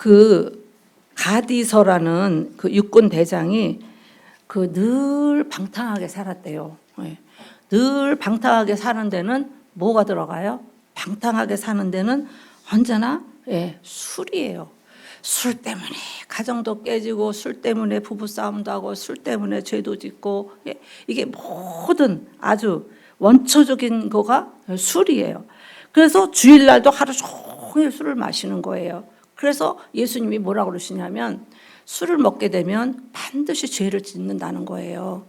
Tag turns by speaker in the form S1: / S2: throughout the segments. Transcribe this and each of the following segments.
S1: 그 가디서라는 그 육군 대장이 그 늘 방탕하게 살았대요. 예. 늘 방탕하게 사는 데는 뭐가 들어가요? 방탕하게 사는 데는 언제나 술이에요. 술 때문에 가정도 깨지고, 술 때문에 부부싸움도 하고, 술 때문에 죄도 짓고, 이게 모든 아주 원초적인 거가 술이에요. 그래서 주일날도 하루 종일 술을 마시는 거예요. 그래서 예수님이 뭐라고 그러시냐면 술을 먹게 되면 반드시 죄를 짓는다는 거예요.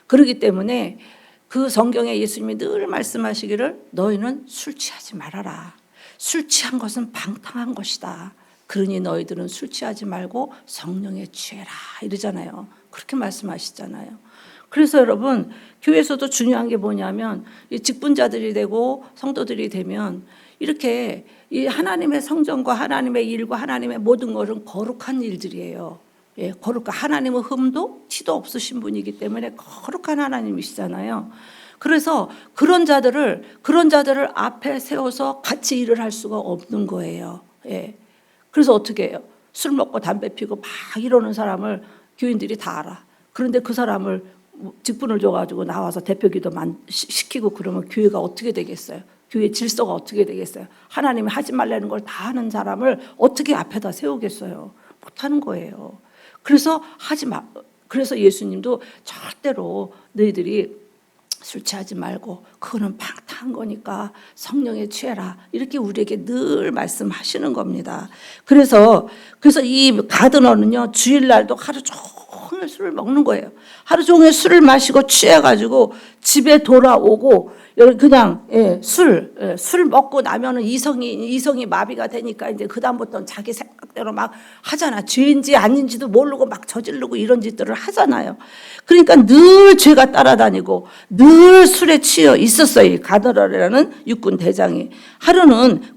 S1: 그렇기 때문에 그 성경에 예수님이 늘 말씀하시기를 너희는 술 취하지 말아라. 술 취한 것은 방탕한 것이다. 그러니 너희들은 술 취하지 말고 성령에 취해라 이러잖아요. 그렇게 말씀하시잖아요. 그래서 여러분, 교회에서도 중요한 게 뭐냐면 이 직분자들이 되고 성도들이 되면 이렇게 이 하나님의 성전과 하나님의 일과 하나님의 모든 것은 거룩한 일들이에요. 거룩한, 하나님은 흠도 티도 없으신 분이기 때문에 거룩한 하나님이시잖아요. 그래서 그런 자들을 앞에 세워서 같이 일을 할 수가 없는 거예요. 그래서 어떻게 해요? 술 먹고 담배 피고 막 이러는 사람을 교인들이 다 알아. 그런데 그 사람을 직분을 줘가지고 나와서 대표기도 시키고 그러면 교회가 어떻게 되겠어요? 교회 질서가 어떻게 되겠어요? 하나님이 하지 말라는 걸 다 하는 사람을 어떻게 앞에다 세우겠어요? 못하는 거예요. 그래서 하지 마. 그래서 예수님도 절대로 너희들이 술 취하지 말고 그거는 방탕한 거니까 성령에 취해라 이렇게 우리에게 늘 말씀하시는 겁니다. 그래서 이 가드너는요 주일날도 하루 종일 술을 먹는 거예요. 하루 종일 술을 마시고 취해가지고 집에 돌아오고 그냥 술 먹고 나면은 이성이 마비가 되니까 이제 그 다음부터는 자기 생각대로 막 하잖아. 죄인지 아닌지도 모르고 막 저지르고 이런 짓들을 하잖아요. 그러니까 늘 죄가 따라다니고 늘 술에 취해 있었어요. 이 가드너라는 육군 대장이. 하루는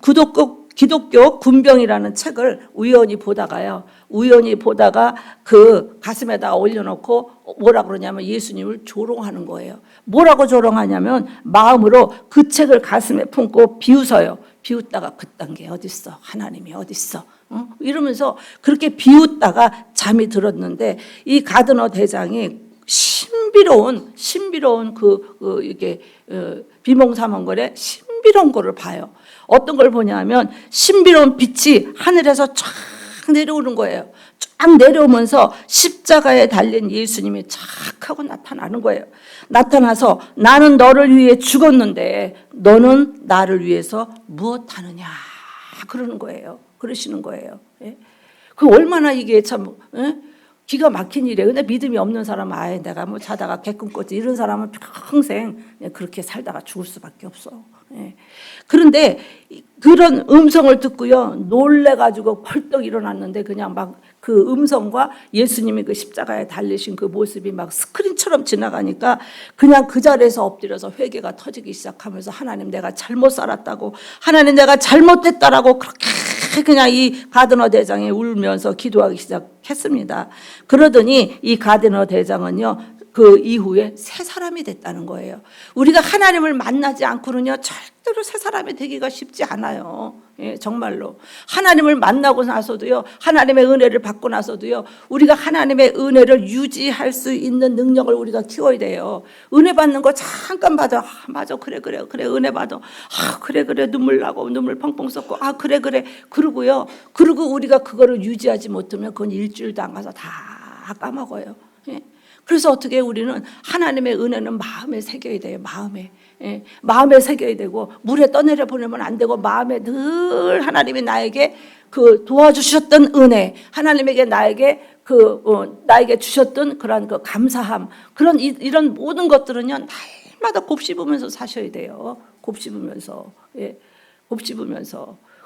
S1: 기독교 군병이라는 책을 우연히 보다가 그 가슴에다가 올려놓고 뭐라 그러냐면 예수님을 조롱하는 거예요. 뭐라고 조롱하냐면 마음으로 그 책을 가슴에 품고 비웃어요. 비웃다가 그딴 게 어딨어? 하나님이 어딨어? 이러면서 그렇게 비웃다가 잠이 들었는데 이 가드너 대장이 신비로운 이게 비몽사몽거래 신비로운 거를 봐요. 어떤 걸 보냐면 신비로운 빛이 하늘에서 쫙 내려오는 거예요. 쫙 내려오면서 십자가에 달린 예수님이 쫙 하고 나타나는 거예요. 나타나서 나는 너를 위해 죽었는데 너는 나를 위해서 무엇하느냐 그러는 거예요. 그러시는 거예요. 그 얼마나 이게 참 기가 막힌 일이에요. 근데 믿음이 없는 사람은 아예 내가 뭐 자다가 개꿈 꿨지 이런 사람은 평생 그렇게 살다가 죽을 수밖에 없어. 그런데 그런 음성을 듣고요 놀래가지고 벌떡 일어났는데 그냥 막 그 음성과 예수님이 그 십자가에 달리신 그 모습이 막 스크린처럼 지나가니까 그냥 그 자리에서 엎드려서 회개가 터지기 시작하면서 하나님 내가 잘못 살았다고, 하나님 내가 잘못했다라고 그렇게 그냥 이 가드너 대장이 울면서 기도하기 시작했습니다. 그러더니 이 가드너 대장은요 그 이후에 새 사람이 됐다는 거예요. 우리가 하나님을 만나지 않고는요 절대로 새 사람이 되기가 쉽지 않아요. 정말로 하나님을 만나고 나서도요, 하나님의 은혜를 받고 나서도요, 우리가 하나님의 은혜를 유지할 수 있는 능력을 우리가 키워야 돼요. 은혜 받는 거 잠깐 받아. 맞아, 그래 은혜 받아. 그래 눈물 나고 눈물 펑펑 쏟고 그래 그러고요. 그리고 우리가 그거를 유지하지 못하면 그건 일주일도 안 가서 다 까먹어요. 그래서 어떻게 우리는 하나님의 은혜는 마음에 새겨야 돼요. 마음에 새겨야 되고 물에 떠내려 보내면 안 되고 마음에 늘 하나님이 나에게 그 도와주셨던 은혜, 하나님에게 나에게 나에게 주셨던 그런 그 감사함, 그런 이런 모든 것들은요 날마다 곱씹으면서 사셔야 돼요. 곱씹으면서.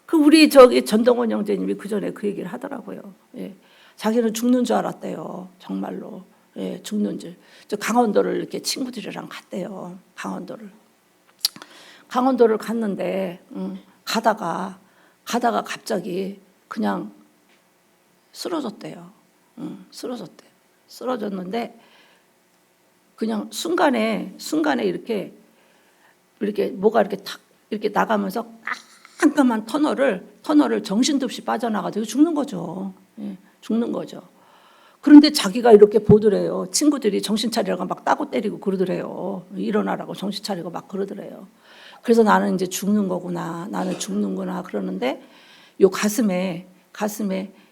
S1: 그 우리 전동원 형제님이 그 전에 그 얘기를 하더라고요. 자기는 죽는 줄 알았대요. 정말로. 죽는 줄. 저 강원도를 이렇게 친구들이랑 갔대요. 강원도를 갔는데 가다가 갑자기 그냥 쓰러졌대요. 쓰러졌는데 그냥 순간에 이렇게 뭐가 이렇게 탁 이렇게 나가면서 깜깜한 터널을 터널을 정신도 없이 빠져나가도 죽는 거죠. 예, 죽는 거죠. 그런데 자기가 이렇게 보더래요. 친구들이 정신 차리라고 막 따고 때리고 그러더래요. 일어나라고 정신 차리고 막 그러더래요. 그래서 나는 이제 죽는 거구나. 나는 죽는구나. 그러는데 요 가슴에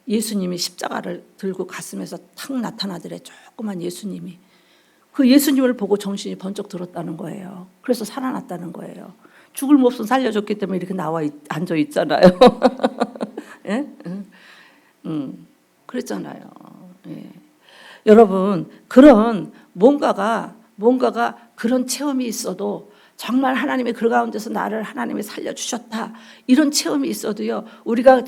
S1: 예수님이 십자가를 들고 가슴에서 탁 나타나더래. 조그만 예수님이. 그 예수님을 보고 정신이 번쩍 들었다는 거예요. 그래서 살아났다는 거예요. 죽을 몹son 살려줬기 때문에 이렇게 앉아 있잖아요. 예? 그랬잖아요. 예. 여러분, 그런 뭔가가 그런 체험이 있어도 정말 하나님의 그 가운데서 나를 하나님이 살려주셨다. 이런 체험이 있어도요, 우리가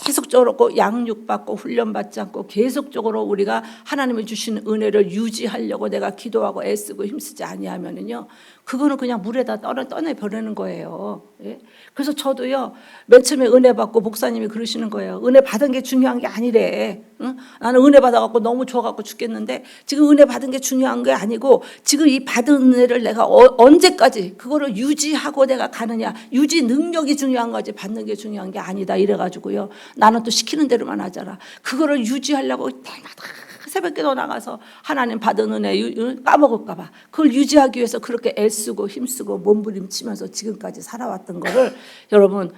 S1: 계속적으로 양육받고 훈련받지 않고 계속적으로 우리가 하나님이 주신 은혜를 유지하려고 내가 기도하고 애쓰고 힘쓰지 아니하면은요, 그거는 그냥 물에다 떠내버리는 거예요. 예? 그래서 저도요, 맨 처음에 은혜 받고 목사님이 그러시는 거예요. 은혜 받은 게 중요한 게 아니래. 응? 나는 은혜 받아갖고 너무 좋아갖고 죽겠는데 지금 은혜 받은 게 중요한 게 아니고 지금 이 받은 은혜를 내가 언제까지 그거를 유지하고 내가 가느냐. 유지 능력이 중요한 거지 받는 게 중요한 게 아니다. 이래가지고요. 나는 또 시키는 대로만 하잖아. 그거를 유지하려고 때마다 새벽기도 나가서 하나님 받은 은혜 까먹을까 봐 그걸 유지하기 위해서 그렇게 애쓰고 힘쓰고 몸부림치면서 지금까지 살아왔던 거를 여러분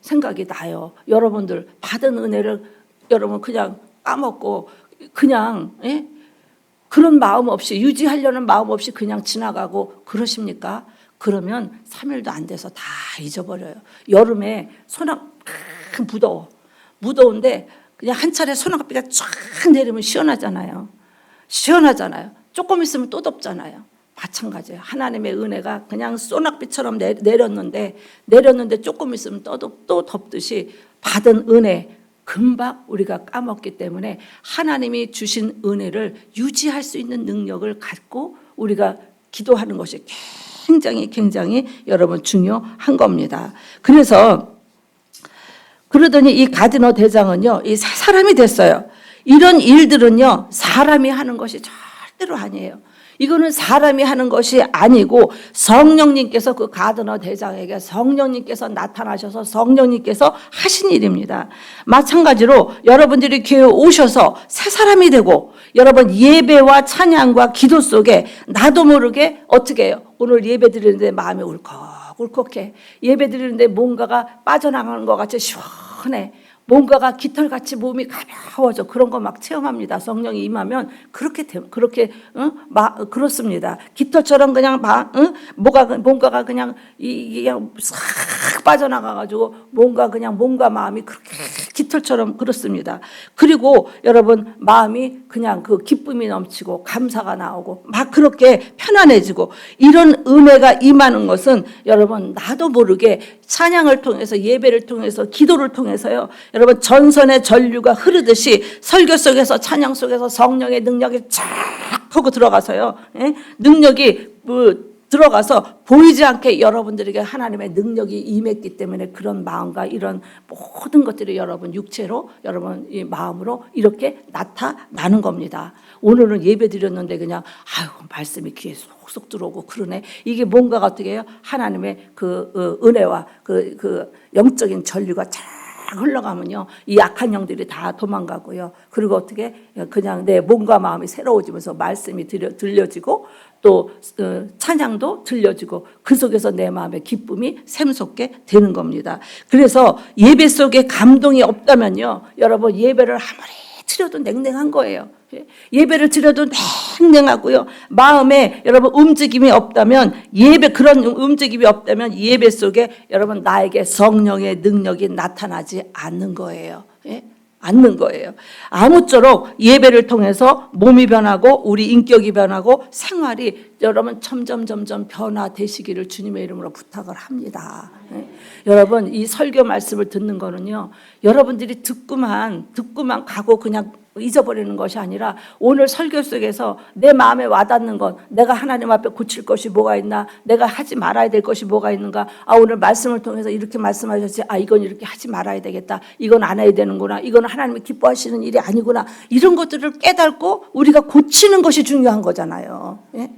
S1: 생각이 나요. 여러분들 받은 은혜를 여러분 그냥 까먹고 그냥 예? 그런 마음 없이 유지하려는 마음 없이 그냥 지나가고 그러십니까? 그러면 3일도 안 돼서 다 잊어버려요. 여름에 소낙 무더운데 그냥 한 차례 소낙비가 쫙 내리면 시원하잖아요. 조금 있으면 또 덥잖아요. 마찬가지예요. 하나님의 은혜가 그냥 소낙비처럼 내렸는데 조금 있으면 또 덥듯이 받은 은혜 금방 우리가 까먹기 때문에 하나님이 주신 은혜를 유지할 수 있는 능력을 갖고 우리가 기도하는 것이 굉장히 여러분 중요한 겁니다. 그러더니 이 가디너 대장은요, 이 새 사람이 됐어요. 이런 일들은요, 사람이 하는 것이 절대로 아니에요. 이거는 사람이 하는 것이 아니고 성령님께서 그 가디너 대장에게 성령님께서 나타나셔서 성령님께서 하신 일입니다. 마찬가지로 여러분들이 교회 오셔서 새 사람이 되고 여러분 예배와 찬양과 기도 속에 나도 모르게 어떻게 해요? 오늘 예배 드리는데 마음이 울컥해. 예배 드리는데 뭔가가 빠져나가는 것 같이 시원해. 뭔가가 깃털같이 몸이 가벼워져. 그런 거 막 체험합니다. 성령이 임하면 그렇습니다. 깃털처럼 그냥 뭔가가 그냥 이게 싹 빠져나가가지고 몸과 마음이 그렇게 깃털처럼 그렇습니다. 그리고 여러분 마음이 그냥 그 기쁨이 넘치고 감사가 나오고 막 그렇게 편안해지고 이런 은혜가 임하는 것은 여러분 나도 모르게 찬양을 통해서 예배를 통해서 기도를 통해서요. 여러분 전선의 전류가 흐르듯이 설교 속에서 찬양 속에서 성령의 능력이 쫙 하고 들어가서요. 예? 능력이 들어가서 보이지 않게 여러분들에게 하나님의 능력이 임했기 때문에 그런 마음과 이런 모든 것들이 여러분 육체로 여러분 이 마음으로 이렇게 나타나는 겁니다. 오늘은 예배 드렸는데 그냥 말씀이 귀에 쏙쏙 들어오고 그러네. 이게 뭔가가 어떻게 해요? 하나님의 그 은혜와 그 영적인 전류가 쫙 흘러가면요, 이 약한 영들이 다 도망가고요. 그리고 어떻게 그냥 내 몸과 마음이 새로워지면서 말씀이 들려지고 또 찬양도 들려지고 그 속에서 내 마음의 기쁨이 샘솟게 되는 겁니다. 그래서 예배 속에 감동이 없다면요, 여러분 예배를 아무리 드려도 냉랭한 거예요. 예배를 드려도 냉랭하고요. 마음에 여러분 움직임이 없다면 그런 움직임이 없다면 예배 속에 여러분 나에게 성령의 능력이 나타나지 않는 거예요. 않는 거예요. 아무쪼록 예배를 통해서 몸이 변하고 우리 인격이 변하고 생활이 여러분 점점 변화되시기를 주님의 이름으로 부탁을 합니다. 여러분 이 설교 말씀을 듣는 거는요, 여러분들이 듣고만 가고 그냥 잊어버리는 것이 아니라 오늘 설교 속에서 내 마음에 와닿는 것, 내가 하나님 앞에 고칠 것이 뭐가 있나, 내가 하지 말아야 될 것이 뭐가 있는가, 오늘 말씀을 통해서 이렇게 말씀하셨지, 이건 이렇게 하지 말아야 되겠다, 이건 안 해야 되는구나, 이건 하나님이 기뻐하시는 일이 아니구나, 이런 것들을 깨닫고 우리가 고치는 것이 중요한 거잖아요. 예?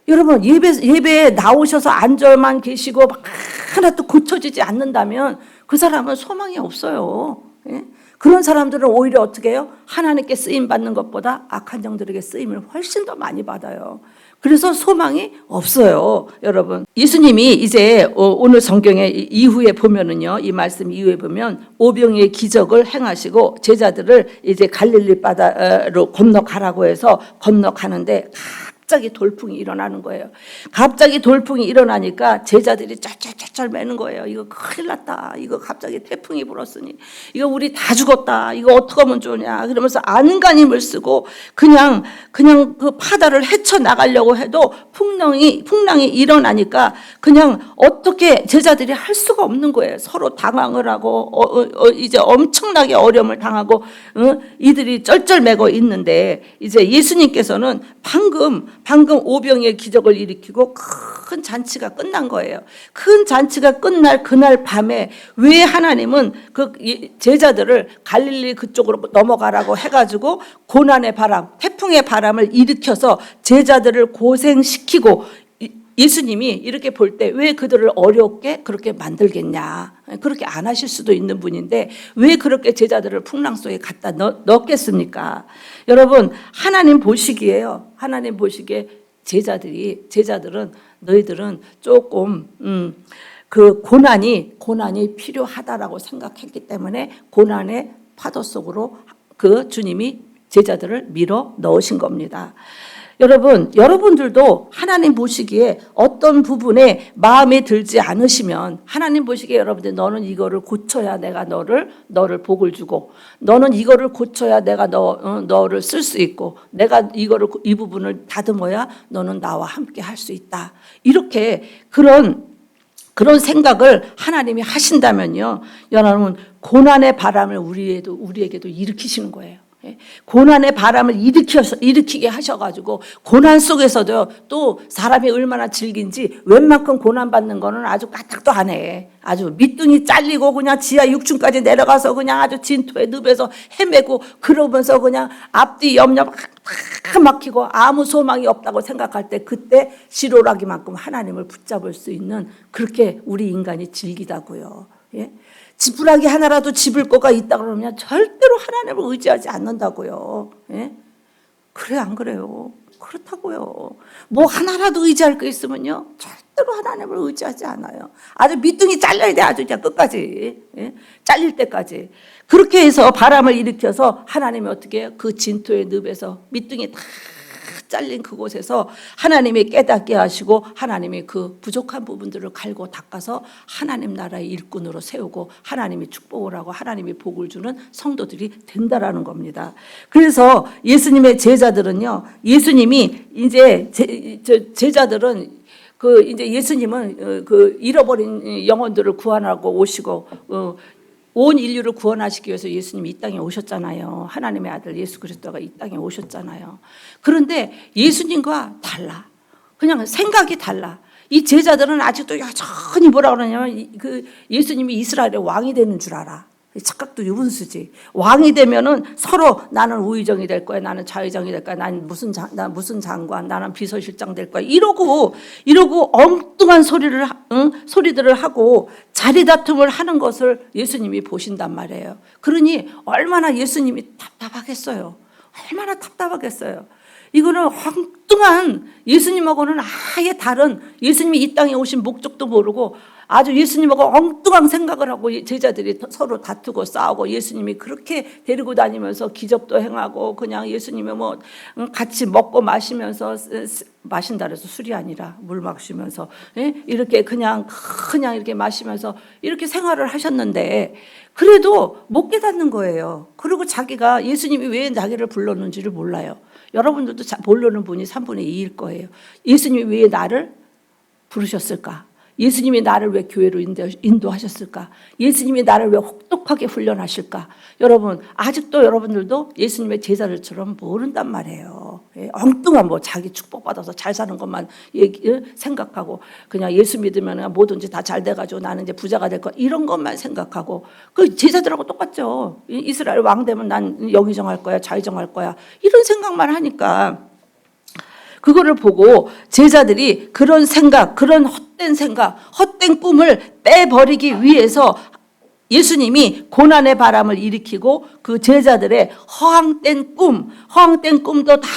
S1: 여러분 예배에 나오셔서 앉아만 계시고 막 하나도 고쳐지지 않는다면 그 사람은 소망이 없어요. 예? 그런 사람들은 오히려 어떻게 해요? 하나님께 쓰임 받는 것보다 악한 영들에게 쓰임을 훨씬 더 많이 받아요. 그래서 소망이 없어요, 여러분. 예수님이 이제 오늘 성경에 이후에 보면은요, 이 말씀 이후에 보면 오병이의 기적을 행하시고 제자들을 이제 갈릴리 바다로 건너가라고 해서 건너가는데 갑자기 돌풍이 일어나는 거예요. 갑자기 돌풍이 일어나니까 제자들이 쩔쩔쩔쩔 매는 거예요. 이거 큰일 났다. 이거 갑자기 태풍이 불었으니 이거 우리 다 죽었다. 이거 어떻게 하면 좋냐. 그러면서 안간힘을 쓰고 그냥 그 바다를 헤쳐 나가려고 해도 풍랑이 일어나니까 그냥 어떻게 제자들이 할 수가 없는 거예요. 서로 당황을 하고 이제 엄청나게 어려움을 당하고 이들이 쩔쩔매고 있는데 이제 예수님께서는 방금 오병이의 기적을 일으키고 큰 잔치가 끝난 거예요. 큰 잔치가 끝날 그날 밤에 왜 하나님은 그 제자들을 갈릴리 그쪽으로 넘어가라고 해가지고 고난의 바람, 태풍의 바람을 일으켜서 제자들을 고생시키고 예수님이 이렇게 볼 때 왜 그들을 어렵게 그렇게 만들겠냐. 그렇게 안 하실 수도 있는 분인데 왜 그렇게 제자들을 풍랑 속에 갖다 넣겠습니까? 여러분, 하나님 보시기에요. 하나님 보시기에 제자들은 너희들은 조금 그 고난이 필요하다라고 생각했기 때문에 고난의 파도 속으로 그 주님이 제자들을 밀어 넣으신 겁니다. 여러분들도 하나님 보시기에 어떤 부분에 마음에 들지 않으시면 하나님 보시기에 여러분들 너는 이거를 고쳐야 내가 너를 복을 주고 너는 이거를 고쳐야 내가 너를 쓸 수 있고 내가 이 부분을 다듬어야 너는 나와 함께 할 수 있다. 이렇게 그런 생각을 하나님이 하신다면요. 여러분 고난의 바람을 우리에게도 일으키시는 거예요. 고난의 바람을 일으키게 하셔가지고 고난 속에서도 또 사람이 얼마나 즐긴지 웬만큼 고난받는 거는 아주 까딱도 안 해. 아주 밑둥이 잘리고 그냥 지하 6층까지 내려가서 그냥 아주 진토에 늪에서 헤매고 그러면서 그냥 앞뒤 옆옆 다 막히고 아무 소망이 없다고 생각할 때 그때 시로라기만큼 하나님을 붙잡을 수 있는 그렇게 우리 인간이 즐기다고요. 예? 지푸라기 하나라도 집을 거가 있다 그러면 절대로 하나님을 의지하지 않는다고요. 예? 그래 안 그래요? 그렇다고요. 뭐 하나라도 의지할 거 있으면요 절대로 하나님을 의지하지 않아요. 아주 밑둥이 잘려야 돼. 아주 그냥 끝까지. 예? 잘릴 때까지. 그렇게 해서 바람을 일으켜서 하나님이 어떻게 해요? 그 진토의 늪에서 밑둥이 다 잘린 그곳에서 하나님이 깨닫게 하시고 하나님이 그 부족한 부분들을 갈고 닦아서 하나님 나라의 일꾼으로 세우고 하나님이 축복을 하고 하나님이 복을 주는 성도들이 된다라는 겁니다. 그래서 예수님의 제자들은요, 예수님이 이제 제자들은 이제 예수님은 그 잃어버린 영혼들을 구원하고 오시고 온 인류를 구원하시기 위해서 예수님이 이 땅에 오셨잖아요. 하나님의 아들 예수 그리스도가 이 땅에 오셨잖아요. 그런데 예수님과 달라. 그냥 생각이 달라. 이 제자들은 아직도 여전히 뭐라 그러냐면 그 예수님이 이스라엘의 왕이 되는 줄 알아. 착각도 유분수지. 왕이 되면은 서로 나는 우의정이 될 거야, 나는 좌의정이 될 거야, 난 무슨 장관, 나는 비서실장 될 거야. 이러고 엉뚱한 소리들을 하고 자리다툼을 하는 것을 예수님이 보신단 말이에요. 그러니 얼마나 예수님이 답답하겠어요. 얼마나 답답하겠어요. 이거는 엉뚱한 예수님하고는 아예 다른 예수님이 이 땅에 오신 목적도 모르고 아주 예수님하고 엉뚱한 생각을 하고 제자들이 서로 다투고 싸우고 예수님이 그렇게 데리고 다니면서 기적도 행하고 그냥 예수님이 뭐 같이 먹고 마시면서 마신다 그래서 술이 아니라 물 마시면서 이렇게 그냥 이렇게 마시면서 이렇게 생활을 하셨는데 그래도 못 깨닫는 거예요. 그리고 자기가 예수님이 왜 자기를 불렀는지를 몰라요. 여러분들도 모르는 분이 3분의 2일 거예요. 예수님이 왜 나를 부르셨을까? 예수님이 나를 왜 교회로 인도하셨을까? 예수님이 나를 왜 혹독하게 훈련하실까? 여러분 아직도 여러분들도 예수님의 제자들처럼 모른단 말이에요. 엉뚱한 뭐 자기 축복받아서 잘 사는 것만 생각하고 그냥 예수 믿으면 뭐든지 다 잘 돼가지고 나는 이제 부자가 될 거 이런 것만 생각하고 그 제자들하고 똑같죠. 이스라엘 왕 되면 난 영의정할 거야 좌의정할 거야 이런 생각만 하니까 그거를 보고 제자들이 그런 생각, 그런 헛된 생각, 헛된 꿈을 빼버리기 위해서 예수님이 고난의 바람을 일으키고 그 제자들의 허황된 꿈도 다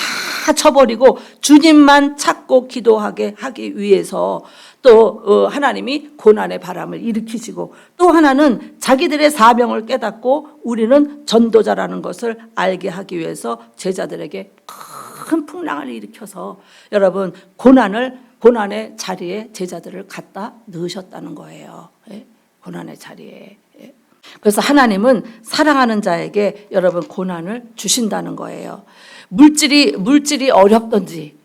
S1: 쳐버리고 주님만 찾고 기도하게 하기 위해서 또 하나님이 고난의 바람을 일으키시고, 또 하나는 자기들의 사명을 깨닫고 우리는 전도자라는 것을 알게 하기 위해서 제자들에게 큰 풍랑을 일으켜서 여러분 고난의 자리에 제자들을 갖다 넣으셨다는 거예요. 고난의 자리에. 그래서 하나님은 사랑하는 자에게 여러분 고난을 주신다는 거예요. 물질이 어렵든지,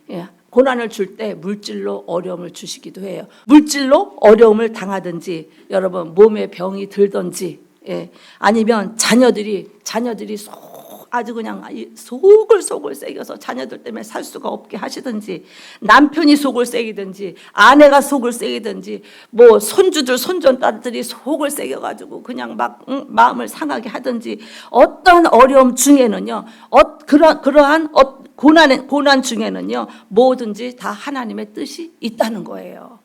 S1: 고난을 줄 때 물질로 어려움을 주시기도 해요. 물질로 어려움을 당하든지, 여러분 몸에 병이 들든지, 아니면 자녀들이 아주 그냥 속을 새겨서 자녀들 때문에 살 수가 없게 하시든지, 남편이 속을 새기든지, 아내가 속을 새기든지, 뭐 손전딸들이 속을 새겨가지고 그냥 막 마음을 상하게 하든지, 어떤 어려움 중에는요, 그러한 고난 중에는요, 뭐든지 다 하나님의 뜻이 있다는 거예요.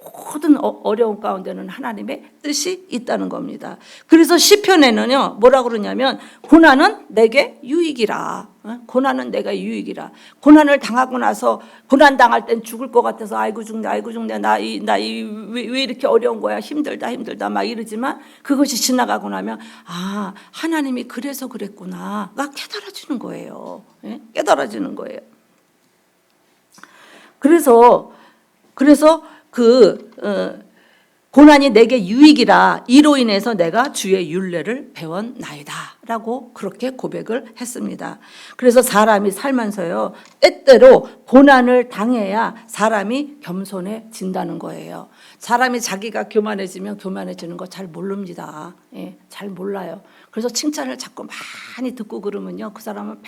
S1: 모든 어려움 가운데는 하나님의 뜻이 있다는 겁니다. 그래서 시편에는요 뭐라고 그러냐면, 고난은 내게 유익이라. 고난은 내가 유익이라. 고난을 당하고 나서, 고난 당할 땐 죽을 것 같아서 아이고 죽네 왜 이렇게 어려운 거야, 힘들다 막 이러지만, 그것이 지나가고 나면 하나님이 그래서 그랬구나가 깨달아지는 거예요. 깨달아지는 거예요. 그래서 고난이 내게 유익이라. 이로 인해서 내가 주의 율례를 배웠나이다 라고 그렇게 고백을 했습니다. 그래서 사람이 살면서요, 때때로 고난을 당해야 사람이 겸손해진다는 거예요. 사람이 자기가 교만해지면 교만해지는 거 잘 모릅니다. 잘 몰라요. 그래서 칭찬을 자꾸 많이 듣고 그러면요, 그 사람은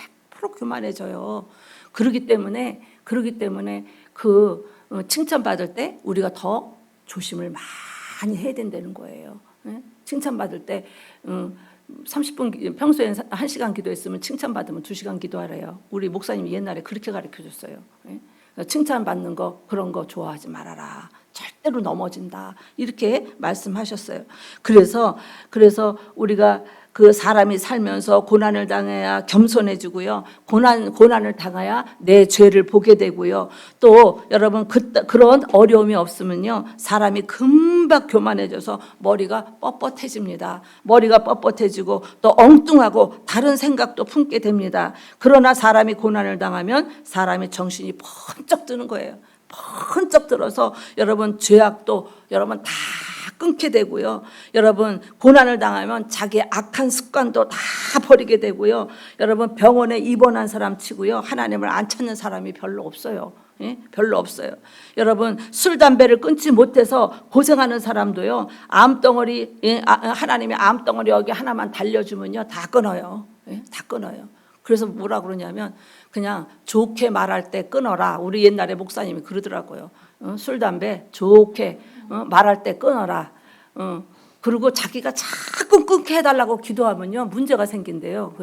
S1: 100% 교만해져요. 그러기 때문에 칭찬받을 때 우리가 더 조심을 많이 해야 된다는 거예요. 칭찬받을 때 30분, 평소엔 1시간 기도했으면 칭찬받으면 2시간 기도하래요. 우리 목사님이 옛날에 그렇게 가르쳐줬어요. 칭찬받는 거, 그런 거 좋아하지 말아라. 절대로 넘어진다. 이렇게 말씀하셨어요. 그래서 우리가 그 사람이 살면서 고난을 당해야 겸손해지고요. 고난을 당해야 내 죄를 보게 되고요. 또 여러분 그런 어려움이 없으면요, 사람이 금방 교만해져서 머리가 뻣뻣해집니다. 머리가 뻣뻣해지고 또 엉뚱하고 다른 생각도 품게 됩니다. 그러나 사람이 고난을 당하면 사람의 정신이 번쩍 드는 거예요. 번쩍 들어서 여러분 죄악도 여러분 다 끊게 되고요. 여러분 고난을 당하면 자기의 악한 습관도 다 버리게 되고요. 여러분 병원에 입원한 사람 치고요, 하나님을 안 찾는 사람이 별로 없어요. 별로 없어요. 여러분 술 담배를 끊지 못해서 고생하는 사람도요, 암덩어리, 하나님이 암덩어리 여기 하나만 달려주면요 다 끊어요. 다 끊어요. 그래서 뭐라 그러냐면, 그냥 좋게 말할 때 끊어라. 우리 옛날에 목사님이 그러더라고요. 술 담배 좋게 말할 때 끊어라. 그리고 자기가 자꾸 끊게 해달라고 기도하면요 문제가 생긴대요.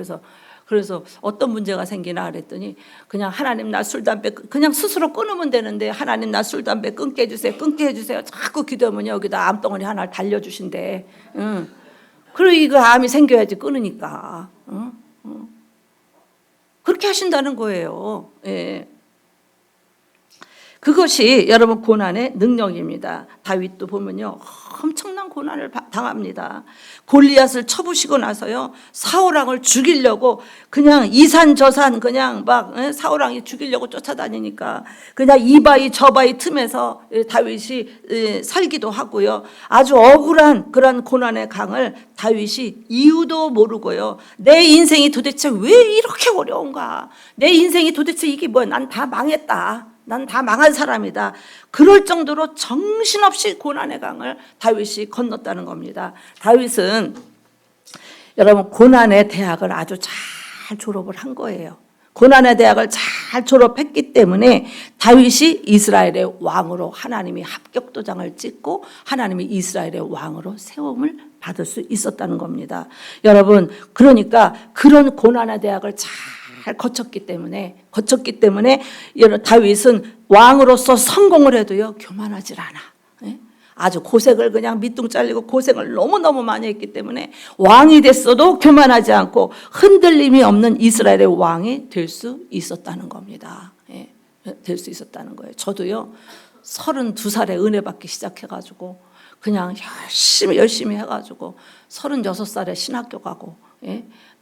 S1: 그래서 어떤 문제가 생기나 그랬더니, 그냥 하나님 나 술 담배 그냥 스스로 끊으면 되는데, 하나님 나 술 담배 끊게 해주세요 자꾸 기도하면요 여기다 암덩어리 하나를 달려주신대. 그리고 이거 암이 생겨야지 끊으니까. 그렇게 하신다는 거예요. 그것이 여러분 고난의 능력입니다. 다윗도 보면요 엄청난 고난을 당합니다. 골리앗을 쳐부시고 나서요, 사울왕을 죽이려고 그냥 이산저산 그냥 막 사울왕이 죽이려고 쫓아다니니까 그냥 이 바위 저 바위 틈에서 다윗이 살기도 하고요. 아주 억울한 그런 고난의 강을 다윗이 이유도 모르고요, 내 인생이 도대체 왜 이렇게 어려운가, 내 인생이 도대체 이게 뭐야, 난 다 망했다, 난 다 망한 사람이다, 그럴 정도로 정신없이 고난의 강을 다윗이 건넜다는 겁니다. 다윗은 여러분 고난의 대학을 아주 잘 졸업을 한 거예요. 고난의 대학을 잘 졸업했기 때문에 다윗이 이스라엘의 왕으로, 하나님이 합격도장을 찍고 하나님이 이스라엘의 왕으로 세움을 받을 수 있었다는 겁니다. 여러분 그러니까 그런 고난의 대학을 잘 거쳤기 때문에 다윗은 왕으로서 성공을 해도요 교만하질 않아. 아주 고생을 그냥 밑둥 잘리고 고생을 너무너무 많이 했기 때문에 왕이 됐어도 교만하지 않고 흔들림이 없는 이스라엘의 왕이 될 수 있었다는 겁니다. 될 수 있었다는 거예요. 저도요 32살에 은혜 받기 시작해가지고 그냥 열심히 해가지고 36살에 신학교 가고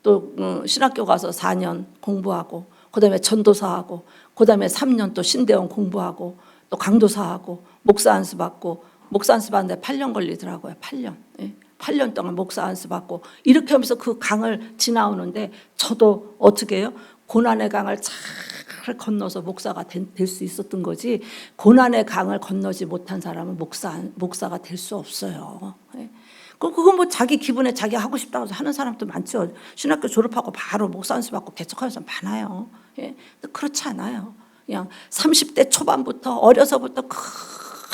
S1: 또 신학교 가서 4년 공부하고 그다음에 전도사하고 그다음에 3년 또 신대원 공부하고 또 강도사하고 목사 안수 받고 목사 안수 받는데 8년 걸리더라고요. 8년. 8년 동안 목사 안수 받고 이렇게 하면서 그 강을 지나오는데 저도 어떻게 해요? 고난의 강을 잘 건너서 목사가 될 수 있었던 거지 고난의 강을 건너지 못한 사람은 목사가 될 수 없어요. 그건 뭐 자기 기분에 자기 하고 싶다고 하는 사람도 많죠. 신학교 졸업하고 바로 목사 안수 받고 개척하는 사람 많아요. 근데 그렇지 않아요. 그냥 30대 초반부터 어려서부터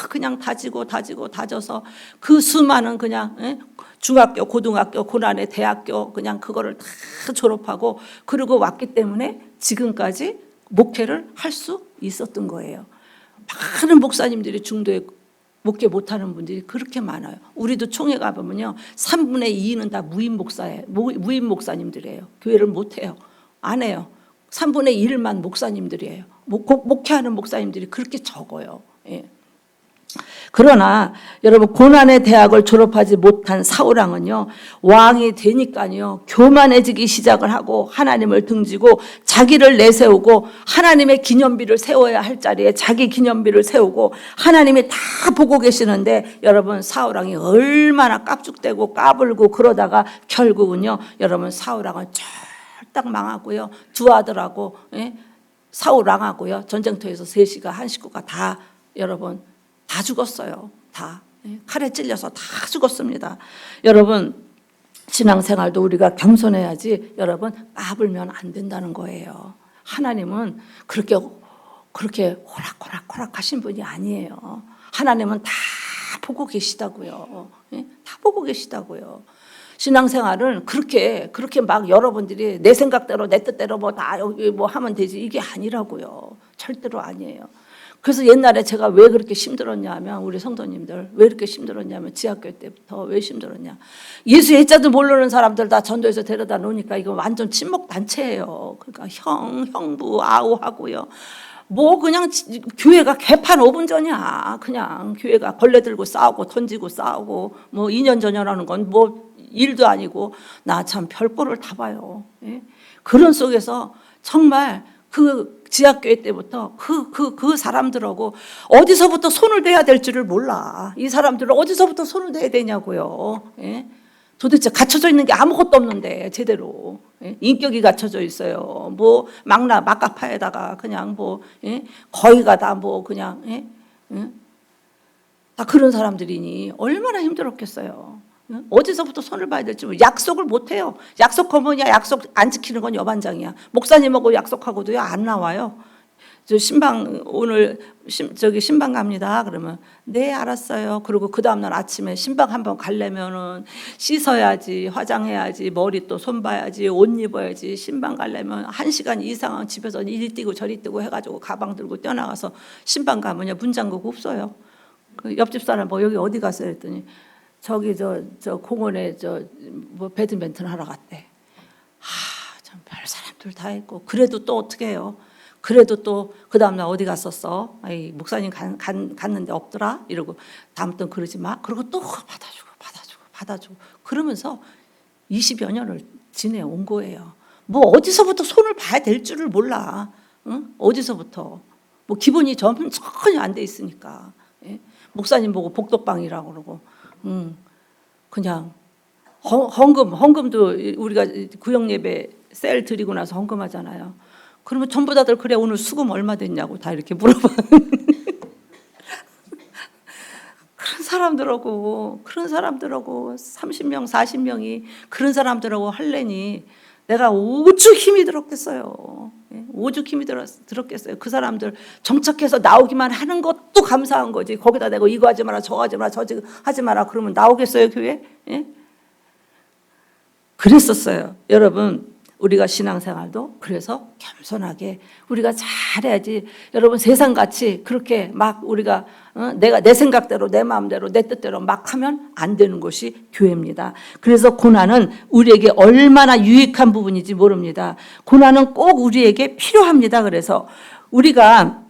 S1: 그냥 다져서 그 수많은 그냥 중학교, 고등학교, 고난의 대학교 그냥 그거를 다 졸업하고 그러고 왔기 때문에 지금까지 목회를 할 수 있었던 거예요. 많은 목사님들이 중도에 목회 못하는 분들이 그렇게 많아요. 우리도 총회 가보면요 3분의 2는 다 무임 목사님들이에요. 교회를 못해요. 안 해요. 3분의 1만 목사님들이에요. 목회하는 목사님들이 그렇게 적어요. 그러나 여러분 고난의 대학을 졸업하지 못한 사울왕은요 왕이 되니까요 교만해지기 시작을 하고 하나님을 등지고 자기를 내세우고 하나님의 기념비를 세워야 할 자리에 자기 기념비를 세우고 하나님이 다 보고 계시는데 여러분 사울왕이 얼마나 깝죽대고 까불고 그러다가 결국은요 여러분 사울왕은 쫄딱 망하고요 두 아들하고 사울왕하고요 전쟁터에서 셋이가 한 식구가 다 여러분 다 죽었어요. 다 칼에 찔려서 다 죽었습니다. 여러분 신앙생활도 우리가 겸손해야지 여러분 까불면 안 된다는 거예요. 하나님은 그렇게 호락호락 하신 분이 아니에요. 하나님은 다 보고 계시다고요. 다 보고 계시다고요. 신앙생활은 그렇게 막 여러분들이 내 생각대로 내 뜻대로 뭐 다 여기 뭐 하면 되지 이게 아니라고요. 절대로 아니에요. 그래서 옛날에 제가 왜 그렇게 힘들었냐 하면 우리 성도님들 왜 이렇게 힘들었냐면 지학교 때부터 왜 힘들었냐 예수 예자도 모르는 사람들 다 전도해서 데려다 놓으니까 이거 완전 친목 단체예요. 그러니까 형부 아우 하고요 뭐 그냥 교회가 개판 5분 전이야. 그냥 교회가 벌레 들고 싸우고 던지고 싸우고 뭐 2년 전이라는 건 뭐 일도 아니고 나 참 별꼴을 다 봐요. 그런 속에서 정말 그 지학교회 때부터 그 사람들하고 어디서부터 손을 대야 될지를 몰라. 이 사람들을 어디서부터 손을 대야 되냐고요. 도대체 갖춰져 있는 게 아무것도 없는데 제대로 인격이 갖춰져 있어요. 뭐 막가파에다가 그냥 뭐 거의가 다 뭐 그냥 다 그런 사람들이니 얼마나 힘들었겠어요. 어디서부터 손을 봐야 될지 약속을 못 해요. 약속하면 약속 안 지키는 건 여반장이야. 목사님하고 약속하고도요 안 나와요. 저 신방 오늘 신방 갑니다. 그러면 네 알았어요. 그리고 그 다음 날 아침에 신방 한번 가려면은 씻어야지, 화장해야지, 머리 또 손 봐야지, 옷 입어야지. 신방 가려면 1시간 이상은 집에서 이리 뛰고 저리 뛰고 해가지고 가방 들고 뛰어나가서 신방 가면요 문 잠그고 없어요. 그 옆집 사람 뭐 여기 어디 갔어요? 했더니 저기 저 공원에 뭐 배드민턴 하러 갔대. 참 별 사람들 다 있고 그래도 또 어떻게 해요? 그래도 또 그 다음날 어디 갔었어? 아이 목사님 갔는데 없더라? 이러고 다음부터는 그러지 마. 그리고 또 받아주고 그러면서 20여 년을 지내온 거예요. 뭐 어디서부터 손을 봐야 될 줄을 몰라. 응? 어디서부터 뭐 기본이 전혀 안 돼 있으니까. 목사님 보고 복덕방이라고 그러고 그냥 헌금도 우리가 구역예배 셀 드리고 나서 헌금하잖아요. 그러면 전부 다들 그래 오늘 수금 얼마 됐냐고 다 이렇게 물어봐. 그런 사람들하고 30명 40명이 그런 사람들하고 할래니 내가 오죽 힘이 들었겠어요. 오죽 힘이 들었겠어요. 그 사람들 정착해서 나오기만 하는 것도 감사한 거지. 거기다 내가 이거 하지 마라 저거 하지 마라 저거 하지 마라 그러면 나오겠어요 교회? 그랬었어요. 여러분 우리가 신앙생활도 그래서 겸손하게 우리가 잘해야지. 여러분 세상같이 그렇게 막 우리가 내가 내 생각대로 내 마음대로 내 뜻대로 막 하면 안 되는 것이 교회입니다. 그래서 고난은 우리에게 얼마나 유익한 부분인지 모릅니다. 고난은 꼭 우리에게 필요합니다. 그래서 우리가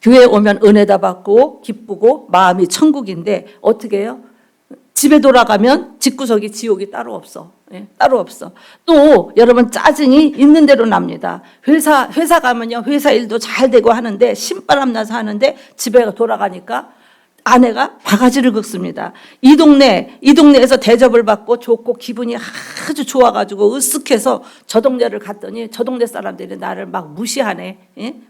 S1: 교회에 오면 은혜다 받고 기쁘고 마음이 천국인데 어떻게 해요? 집에 돌아가면 집구석이 지옥이 따로 없어. 따로 없어. 또 여러분 짜증이 있는 대로 납니다. 회사 가면요 회사 일도 잘 되고 하는데 신바람 나서 하는데 집에 돌아가니까 아내가 바가지를 긁습니다. 이 동네에서 대접을 받고 좋고 기분이 아주 좋아가지고 으쓱해서 저 동네를 갔더니 저 동네 사람들이 나를 막 무시하네.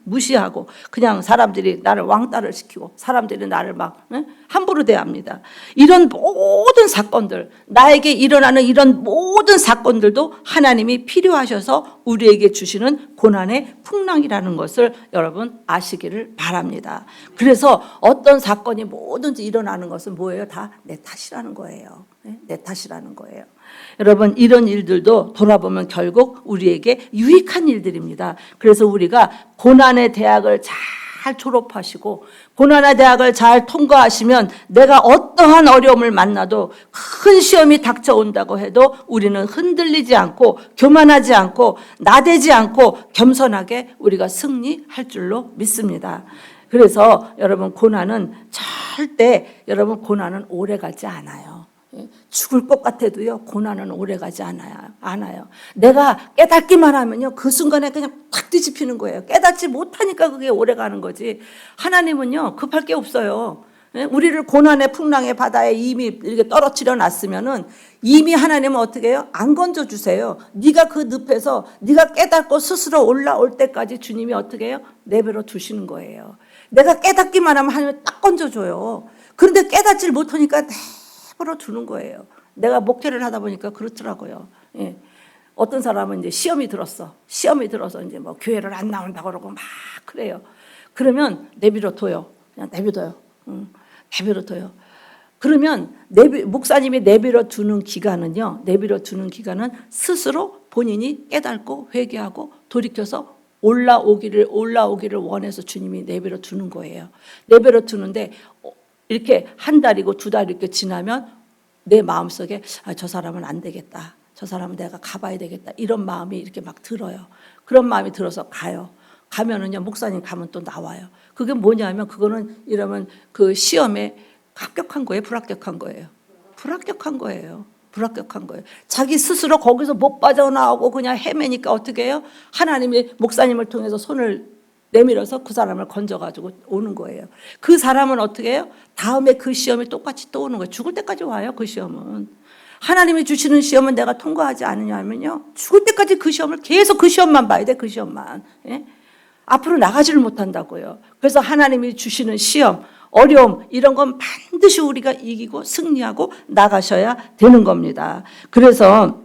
S1: 무시하고 그냥 사람들이 나를 왕따를 시키고 사람들이 나를 막 함부로 대합니다. 이런 모든 사건들, 나에게 일어나는 이런 모든 사건들도 하나님이 필요하셔서 우리에게 주시는 고난의 풍랑이라는 것을 여러분 아시기를 바랍니다. 그래서 어떤 사건이 뭐든지 일어나는 것은 뭐예요? 다 내 탓이라는 거예요. 내 탓이라는 거예요. 여러분 이런 일들도 돌아보면 결국 우리에게 유익한 일들입니다. 그래서 우리가 고난의 대학을 잘 졸업하시고 고난의 대학을 잘 통과하시면 내가 어떠한 어려움을 만나도 큰 시험이 닥쳐온다고 해도 우리는 흔들리지 않고 교만하지 않고 나대지 않고 겸손하게 우리가 승리할 줄로 믿습니다. 그래서 여러분 고난은 절대 여러분 고난은 오래 가지 않아요. 죽을 것 같아도요 고난은 오래 가지 않아요. 내가 깨닫기만 하면요 그 순간에 그냥 탁 뒤집히는 거예요. 깨닫지 못하니까 그게 오래 가는 거지. 하나님은요 급할 게 없어요. 우리를 고난의 풍랑의 바다에 이미 이렇게 떨어뜨려 놨으면은 이미 하나님은 어떻게 해요? 안 건져 주세요. 네가 그 늪에서 네가 깨닫고 스스로 올라올 때까지 주님이 어떻게 해요? 내버려 두시는 거예요. 내가 깨닫기만 하면 하나님이 딱 건져줘요. 그런데 깨닫지를 못하니까 내버려 두는 거예요. 내가 목회를 하다 보니까 그렇더라고요. 어떤 사람은 이제 시험이 들어서 이제 뭐 교회를 안 나온다고 그러고 막 그래요. 그러면 내버려 둬요. 그냥 내버려둬요. 내버려둬요. 그러면 목사님이 내버려 두는 기간은 스스로 본인이 깨닫고 회개하고 돌이켜서 올라오기를 원해서 주님이 내버려 두는 거예요. 내버려 두는데 이렇게 한 달이고 두 달 이렇게 지나면 내 마음속에 저 사람은 안 되겠다. 저 사람은 내가 가봐야 되겠다. 이런 마음이 이렇게 막 들어요. 그런 마음이 들어서 가요. 가면은요 목사님 가면 또 나와요. 그게 뭐냐면 그거는 이러면 그 시험에 합격한 거예요, 불합격한 거예요. 불합격한 거예요. 자기 스스로 거기서 못 빠져나오고 그냥 헤매니까 어떻게 해요? 하나님이 목사님을 통해서 손을 내밀어서 그 사람을 건져가지고 오는 거예요. 그 사람은 어떻게 해요? 다음에 그 시험이 똑같이 또 오는 거예요. 죽을 때까지 와요, 그 시험은. 하나님이 주시는 시험은 내가 통과하지 않으냐면요. 죽을 때까지 그 시험을 계속 그 시험만 봐야 돼, 그 시험만. 앞으로 나가지를 못한다고요. 그래서 하나님이 주시는 시험, 어려움 이런 건 반드시 우리가 이기고 승리하고 나가셔야 되는 겁니다. 그래서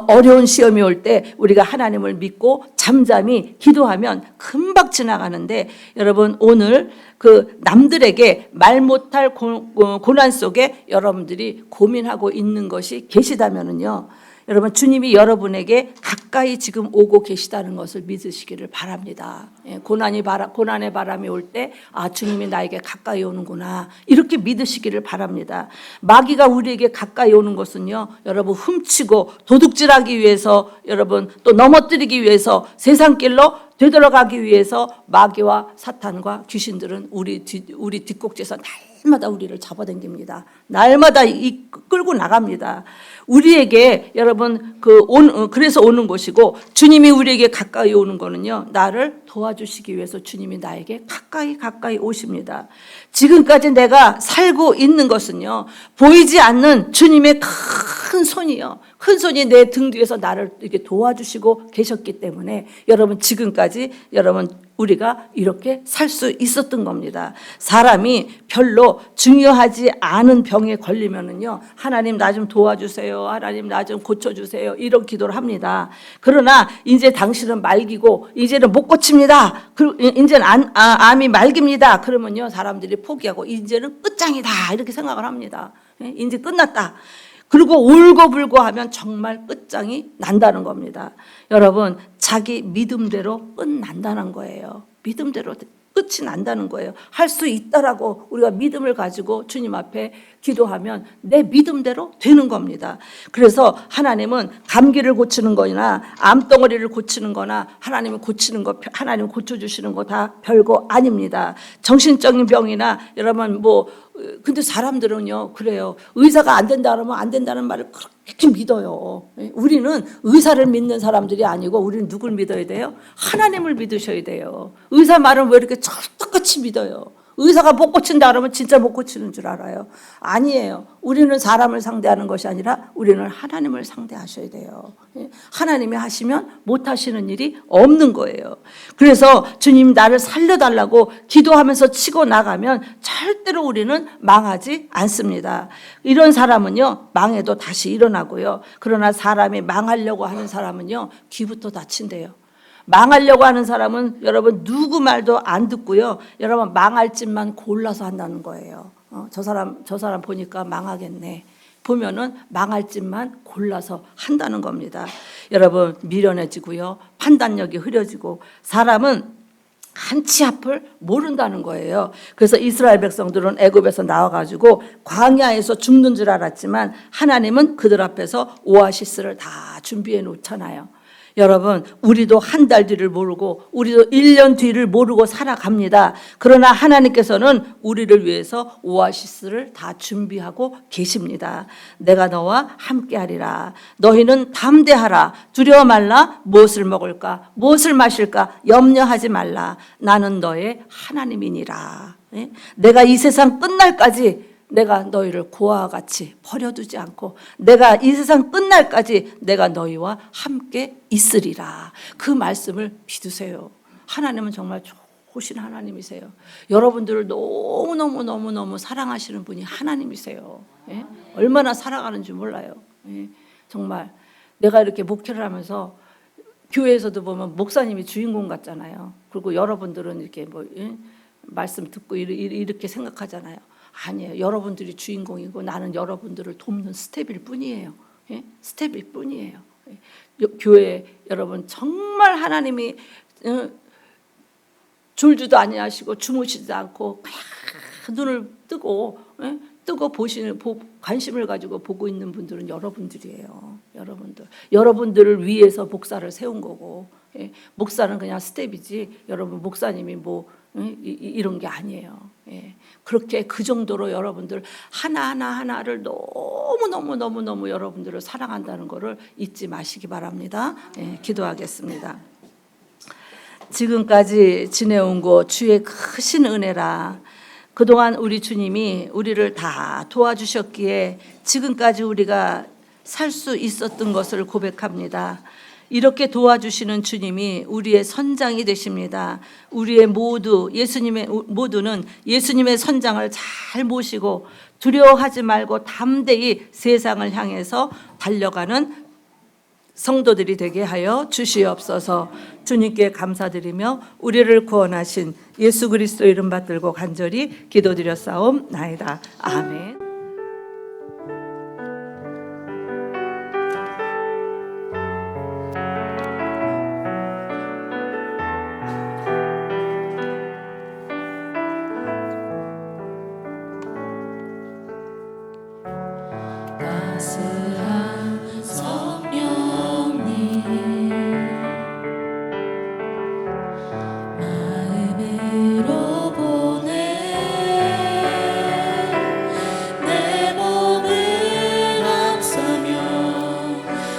S1: 어려운 시험이 올 때 우리가 하나님을 믿고 잠잠히 기도하면 금방 지나가는데 여러분 오늘 그 남들에게 말 못할 고난 속에 여러분들이 고민하고 있는 것이 계시다면은요. 여러분 주님이 여러분에게 가까이 지금 오고 계시다는 것을 믿으시기를 바랍니다. 고난의 바람이 올 때 주님이 나에게 가까이 오는구나 이렇게 믿으시기를 바랍니다. 마귀가 우리에게 가까이 오는 것은요 여러분 훔치고 도둑질하기 위해서 여러분 또 넘어뜨리기 위해서 세상길로 되돌아가기 위해서 마귀와 사탄과 귀신들은 우리 뒷꼭지에서 날마다 우리를 잡아당깁니다. 날마다 끌고 나갑니다. 우리에게 여러분 그래서 오는 것이고 주님이 우리에게 가까이 오는 거는요 나를 도와주시기 위해서 주님이 나에게 가까이 오십니다. 지금까지 내가 살고 있는 것은요 보이지 않는 주님의 큰 손이요. 큰 손이 내 등 뒤에서 나를 이렇게 도와주시고 계셨기 때문에 여러분 지금까지 여러분 우리가 이렇게 살 수 있었던 겁니다. 사람이 별로 중요하지 않은 병에 걸리면은요 하나님 나 좀 도와주세요. 하나님 나 좀 고쳐주세요. 이런 기도를 합니다. 그러나 이제 당신은 말기고 이제는 못 고칩니다. 이제는 암이 말깁니다. 그러면요 사람들이 포기하고 이제는 끝장이다 이렇게 생각을 합니다. 이제 끝났다. 그리고 울고불고 하면 정말 끝장이 난다는 겁니다. 여러분, 자기 믿음대로 끝난다는 거예요. 믿음대로 끝이 난다는 거예요. 할 수 있다라고 우리가 믿음을 가지고 주님 앞에 기도하면 내 믿음대로 되는 겁니다. 그래서 하나님은 감기를 고치는 거나 암덩어리를 고치는 거나 하나님을 고치는 거, 하나님 고쳐주시는 거 다 별거 아닙니다. 정신적인 병이나 여러분 근데 사람들은요 그래요. 의사가 안 된다 그러면 안 된다는 말을 그렇게 믿어요. 우리는 의사를 믿는 사람들이 아니고 우리는 누굴 믿어야 돼요? 하나님을 믿으셔야 돼요. 의사 말은 왜 이렇게 철떡같이 믿어요? 의사가 못 고친다 그러면 진짜 못 고치는 줄 알아요? 아니에요. 우리는 사람을 상대하는 것이 아니라 우리는 하나님을 상대하셔야 돼요. 하나님이 하시면 못 하시는 일이 없는 거예요. 그래서 주님 나를 살려달라고 기도하면서 치고 나가면 절대로 우리는 망하지 않습니다. 이런 사람은요 망해도 다시 일어나고요. 그러나 사람이 망하려고 하는 사람은요 귀부터 다친대요. 망하려고 하는 사람은 여러분 누구 말도 안 듣고요. 여러분 망할 짓만 골라서 한다는 거예요. 저 사람 보니까 망하겠네. 보면은 망할 짓만 골라서 한다는 겁니다. 여러분 미련해지고요. 판단력이 흐려지고 사람은 한치 앞을 모른다는 거예요. 그래서 이스라엘 백성들은 애굽에서 나와가지고 광야에서 죽는 줄 알았지만 하나님은 그들 앞에서 오아시스를 다 준비해 놓잖아요. 여러분 우리도 한 달 뒤를 모르고 우리도 1년 뒤를 모르고 살아갑니다. 그러나 하나님께서는 우리를 위해서 오아시스를 다 준비하고 계십니다. 내가 너와 함께하리라. 너희는 담대하라. 두려워 말라. 무엇을 먹을까 무엇을 마실까 염려하지 말라. 나는 너의 하나님이니라. 내가 이 세상 끝날까지 내가 너희를 고아와 같이 버려두지 않고 내가 이 세상 끝날까지 내가 너희와 함께 있으리라. 그 말씀을 믿으세요. 하나님은 정말 좋으신 하나님이세요. 여러분들을 너무너무 사랑하시는 분이 하나님이세요. 예? 얼마나 사랑하는지 몰라요. 예? 정말 내가 이렇게 목회를 하면서 교회에서도 보면 목사님이 주인공 같잖아요. 그리고 여러분들은 이렇게 말씀 듣고 이렇게 생각하잖아요. 아니에요. 여러분들이 주인공이고 나는 여러분들을 돕는 스텝일 뿐이에요. 예? 스텝일 뿐이에요. 교회 여러분 정말 하나님이 졸지도 아니하시고 주무시지도 않고 눈을 뜨고 보시는 관심을 가지고 보고 있는 분들은 여러분들이에요. 여러분들을 위해서 목사를 세운 거고 목사는 그냥 스텝이지 여러분 목사님이 이런 게 아니에요. 그렇게 그 정도로 여러분들 하나를 너무 여러분들을 사랑한다는 것을 잊지 마시기 바랍니다. 기도하겠습니다. 지금까지 지내온 거 주의 크신 은혜라. 그동안 우리 주님이 우리를 다 도와주셨기에 지금까지 우리가 살 수 있었던 것을 고백합니다. 이렇게 도와주시는 주님이 우리의 선장이 되십니다. 우리의 모두는 예수님의 선장을 잘 모시고 두려워하지 말고 담대히 세상을 향해서 달려가는 성도들이 되게 하여 주시옵소서. 주님께 감사드리며 우리를 구원하신 예수 그리스도 이름 받들고 간절히 기도드렸사옵나이다. 아멘.
S2: 따스한 성령님 마음으로 보내 내 몸을 감싸며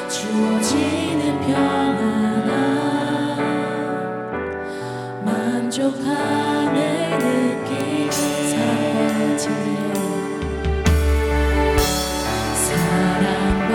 S2: 주어지는 평안함 만족함을 느끼게 사랑과 진리의 사랑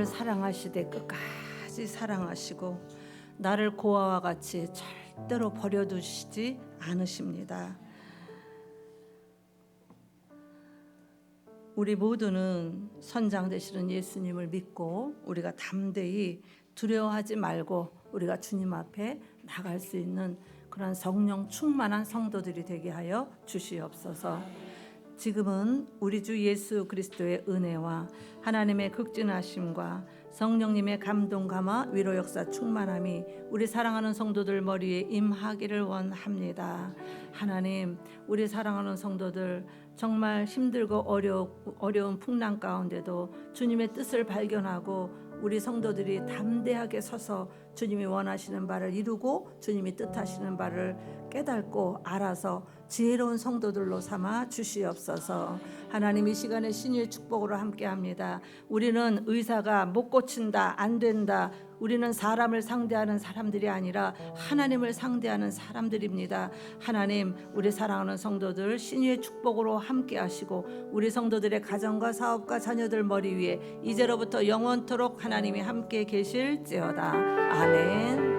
S1: 나를 사랑하시되 끝까지 사랑하시고 나를 고아와 같이 절대로 버려두시지 않으십니다. 우리 모두는 선장 되시는 예수님을 믿고 우리가 담대히 두려워하지 말고 우리가 주님 앞에 나갈 수 있는 그런 성령 충만한 성도들이 되게 하여 주시옵소서. 지금은 우리 주 예수 그리스도의 은혜와 하나님의 극진하심과 성령님의 감동 감화 위로 역사 충만함이 우리 사랑하는 성도들 머리에 임하기를 원합니다. 하나님, 우리 사랑하는 성도들 정말 힘들고 어려운 풍랑 가운데도 주님의 뜻을 발견하고 우리 성도들이 담대하게 서서 주님이 원하시는 바를 이루고 주님이 뜻하시는 바를 깨닫고 알아서 지혜로운 성도들로 삼아 주시옵소서. 하나님, 이 시간에 신유의 축복으로 함께합니다. 우리는 의사가 못 고친다, 안 된다, 우리는 사람을 상대하는 사람들이 아니라 하나님을 상대하는 사람들입니다. 하나님, 우리 사랑하는 성도들 신유의 축복으로 함께 하시고 우리 성도들의 가정과 사업과 자녀들 머리 위에 이제로부터 영원토록 하나님이 함께 계실지어다. 아멘.